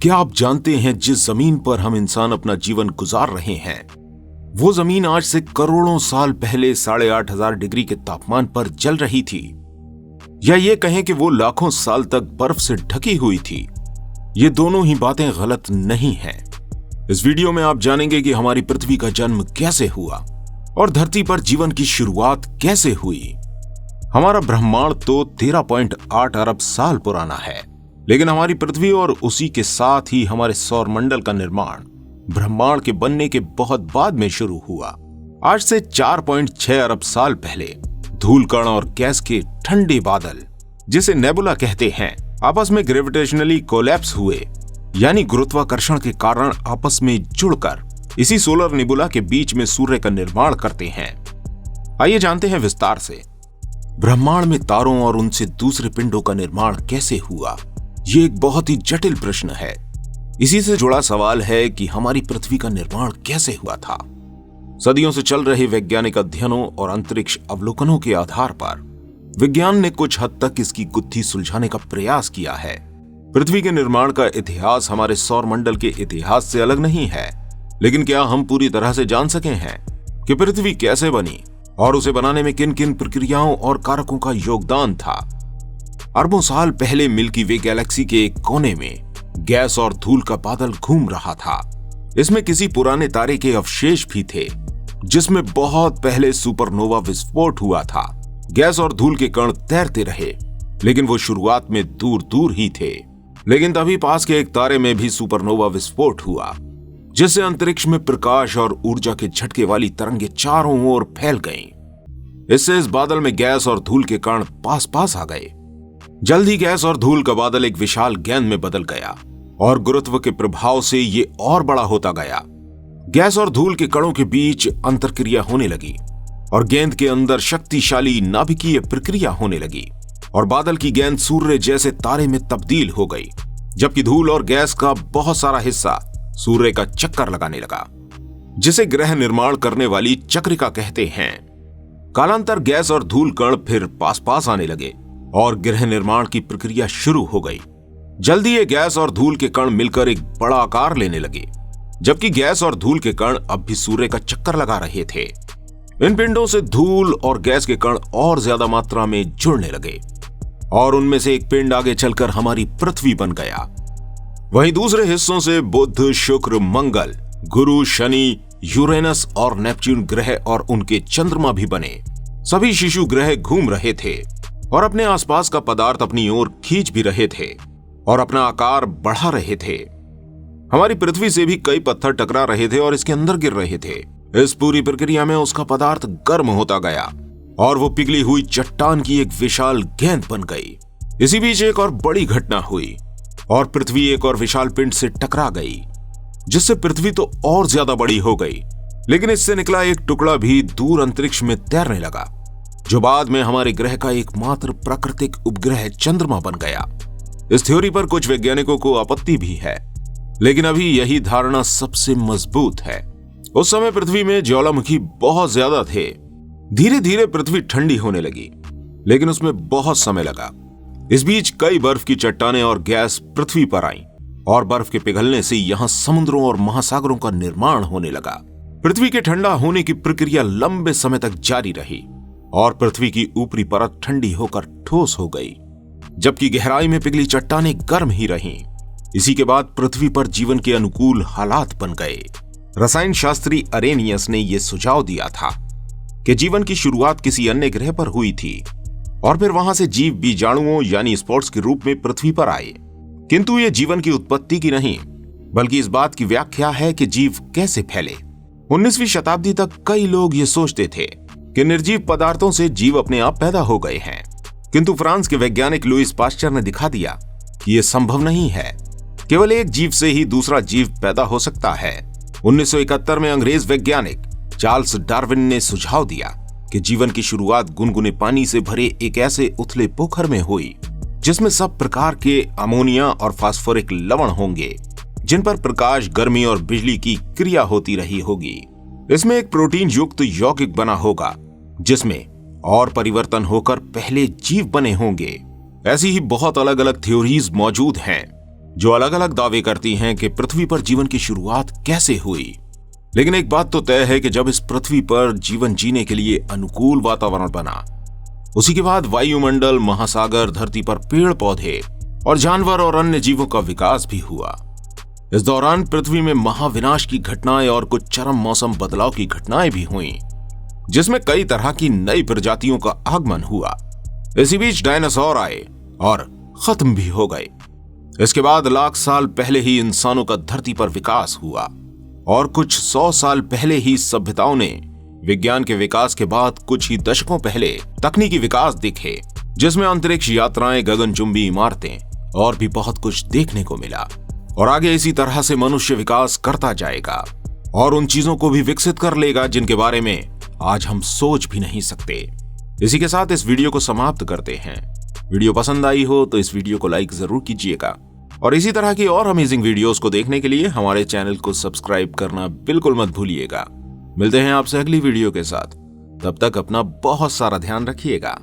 क्या आप जानते हैं जिस जमीन पर हम इंसान अपना जीवन गुजार रहे हैं, वो जमीन आज से करोड़ों साल पहले 8,500 डिग्री के तापमान पर जल रही थी, या ये कहें कि वो लाखों साल तक बर्फ से ढकी हुई थी। ये दोनों ही बातें गलत नहीं हैं। इस वीडियो में आप जानेंगे कि हमारी पृथ्वी का जन्म कैसे हुआ और धरती पर जीवन की शुरुआत कैसे हुई। हमारा ब्रह्मांड तो 13.8 अरब साल पुराना है, लेकिन हमारी पृथ्वी और उसी के साथ ही हमारे सौर मंडल का निर्माण ब्रह्मांड के बनने के बहुत बाद में शुरू हुआ। आज से 4.6 अरब साल पहले धूल कण और गैस के ठंडे बादल, जिसे नेबुला कहते हैं, आपस में ग्रेविटेशनली कोलैप्स हुए, यानी गुरुत्वाकर्षण के कारण आपस में जुड़कर इसी सोलर नेबुला के बीच में सूर्य का निर्माण करते हैं। आइए जानते हैं विस्तार से ब्रह्मांड में तारों और उनसे दूसरे पिंडों का निर्माण कैसे हुआ। ये एक बहुत ही जटिल प्रश्न है। इसी से जुड़ा सवाल है कि हमारी पृथ्वी का निर्माण कैसे हुआ था। सदियों से चल रहे वैज्ञानिक अध्ययनों और अंतरिक्ष अवलोकनों के आधार पर विज्ञान ने कुछ हद तक इसकी गुत्थी सुलझाने का प्रयास किया है। पृथ्वी के निर्माण का इतिहास हमारे सौर मंडल के इतिहास से अलग नहीं है, लेकिन क्या हम पूरी तरह से जान सके हैं कि पृथ्वी कैसे बनी और उसे बनाने में किन किन प्रक्रियाओं और कारकों का योगदान था। अरबों साल पहले मिल्की वे गैलेक्सी के एक कोने में गैस और धूल का बादल घूम रहा था। इसमें किसी पुराने तारे के अवशेष भी थे, जिसमें बहुत पहले सुपरनोवा विस्फोट हुआ था। गैस और धूल के कण तैरते रहे, लेकिन वो शुरुआत में दूर दूर ही थे। लेकिन तभी पास के एक तारे में भी सुपरनोवा विस्फोट हुआ, जिससे अंतरिक्ष में प्रकाश और ऊर्जा के झटके वाली तरंगे चारों ओर फैल गईं। इससे इस बादल में गैस और धूल के कण पास पास आ गए। जल्द ही गैस और धूल का बादल एक विशाल गेंद में बदल गया और गुरुत्व के प्रभाव से ये और बड़ा होता गया। गैस और धूल के कणों के बीच अंतरक्रिया होने लगी और गेंद के अंदर शक्तिशाली नाभिकीय प्रक्रिया होने लगी और बादल की गेंद सूर्य जैसे तारे में तब्दील हो गई, जबकि धूल और गैस का बहुत सारा हिस्सा सूर्य का चक्कर लगाने लगा, जिसे ग्रह निर्माण करने वाली चक्रिका कहते हैं। कालांतर गैस और धूल कण फिर पास पास आने लगे और ग्रह निर्माण की प्रक्रिया शुरू हो गई। जल्दी ये गैस और धूल के कण मिलकर एक बड़ा आकार लेने लगे, जबकि गैस और धूल के कण अब भी सूर्य का चक्कर लगा रहे थे। इन पिंडों से धूल और गैस के कण और ज्यादा मात्रा में जुड़ने लगे और उनमें से एक पिंड आगे चलकर हमारी पृथ्वी बन गया। वहीं दूसरे हिस्सों से बुध, शुक्र, मंगल, गुरु, शनि, यूरेनस और नेपच्यून ग्रह और उनके चंद्रमा भी बने। सभी शिशु ग्रह घूम रहे थे और अपने आसपास का पदार्थ अपनी ओर खींच भी रहे थे और अपना आकार बढ़ा रहे थे। हमारी पृथ्वी से भी कई पत्थर टकरा रहे थे और इसके अंदर गिर रहे थे। इस पूरी प्रक्रिया में उसका पदार्थ गर्म होता गया और वो पिघली हुई चट्टान की एक विशाल गेंद बन गई। इसी बीच एक और बड़ी घटना हुई और पृथ्वी एक और विशाल पिंड से टकरा गई, जिससे पृथ्वी तो और ज्यादा बड़ी हो गई, लेकिन इससे निकला एक टुकड़ा भी दूर अंतरिक्ष में तैरने लगा, जो बाद में हमारे ग्रह का एकमात्र प्राकृतिक उपग्रह चंद्रमा बन गया। इस थ्योरी पर कुछ वैज्ञानिकों को आपत्ति भी है, लेकिन अभी यही धारणा सबसे मजबूत है। उस समय पृथ्वी में ज्वालामुखी बहुत ज्यादा थे। धीरे धीरे पृथ्वी ठंडी होने लगी, लेकिन उसमें बहुत समय लगा। इस बीच कई बर्फ की चट्टानें और गैस पृथ्वी पर आईं और बर्फ के पिघलने से यहां समुद्रों और महासागरों का निर्माण होने लगा। पृथ्वी के ठंडा होने की प्रक्रिया लंबे समय तक जारी रही और पृथ्वी की ऊपरी परत ठंडी होकर ठोस हो गई, जबकि गहराई में पिघली चट्टानें गर्म ही रहीं। इसी के बाद पृथ्वी पर जीवन के अनुकूल हालात बन गए। रसायन शास्त्री अरेनियस ने यह सुझाव दिया था कि जीवन की शुरुआत किसी अन्य ग्रह पर हुई थी और फिर वहां से जीव बीजाणुओं यानी स्पोर्स के रूप में पृथ्वी पर आए। किंतु यह जीवन की उत्पत्ति की नहीं, बल्कि इस बात की व्याख्या है कि जीव कैसे फैले। 19वीं शताब्दी तक कई लोग ये सोचते थे कि निर्जीव पदार्थों से जीव अपने आप पैदा हो गए हैं, किंतु फ्रांस के वैज्ञानिक लुईस पाश्चर ने दिखा दिया कि यह संभव नहीं है। केवल एक जीव से ही दूसरा जीव पैदा हो सकता है। 1971 में अंग्रेज वैज्ञानिक चार्ल्स डार्विन ने सुझाव दिया कि जीवन की शुरुआत गुनगुने पानी से भरे एक ऐसे उथले पोखर में हुई, जिसमें सब प्रकार के अमोनिया और फास्फोरिक लवण होंगे, जिन पर प्रकाश, गर्मी और बिजली की क्रिया होती रही होगी। इसमें एक प्रोटीन युक्त यौगिक बना होगा, जिसमें और परिवर्तन होकर पहले जीव बने होंगे। ऐसी ही बहुत अलग अलग थ्योरीज मौजूद हैं। जो अलग अलग दावे करती हैं कि पृथ्वी पर जीवन की शुरुआत कैसे हुई। लेकिन एक बात तो तय है कि जब इस पृथ्वी पर जीवन जीने के लिए अनुकूल वातावरण बना, उसी के बाद वायुमंडल, महासागर, धरती पर पेड़ पौधे और जानवर और अन्य जीवों का विकास भी हुआ। इस दौरान पृथ्वी में महाविनाश की घटनाएं और कुछ चरम मौसम बदलाव की घटनाएं भी हुईं, जिसमें कई तरह की नई प्रजातियों का आगमन हुआ। इसी बीच डायनासोर आए और खत्म भी हो गए। इसके बाद लाख साल पहले ही इंसानों का धरती पर विकास हुआ और कुछ 100 साल पहले ही सभ्यताओं ने विज्ञान के विकास के बाद कुछ ही दशकों पहले तकनीकी विकास दिखे, जिसमें अंतरिक्ष यात्राएं, गगनचुंबी इमारतें और भी बहुत कुछ देखने को मिला। और आगे इसी तरह से मनुष्य विकास करता जाएगा और उन चीजों को भी विकसित कर लेगा जिनके बारे में आज हम सोच भी नहीं सकते। इसी के साथ इस वीडियो को समाप्त करते हैं। वीडियो पसंद आई हो तो इस वीडियो को लाइक जरूर कीजिएगा और इसी तरह की और अमेजिंग वीडियोस को देखने के लिए हमारे चैनल को सब्सक्राइब करना बिल्कुल मत भूलिएगा। मिलते हैं आपसे अगली वीडियो के साथ। तब तक अपना बहुत सारा ध्यान रखिएगा।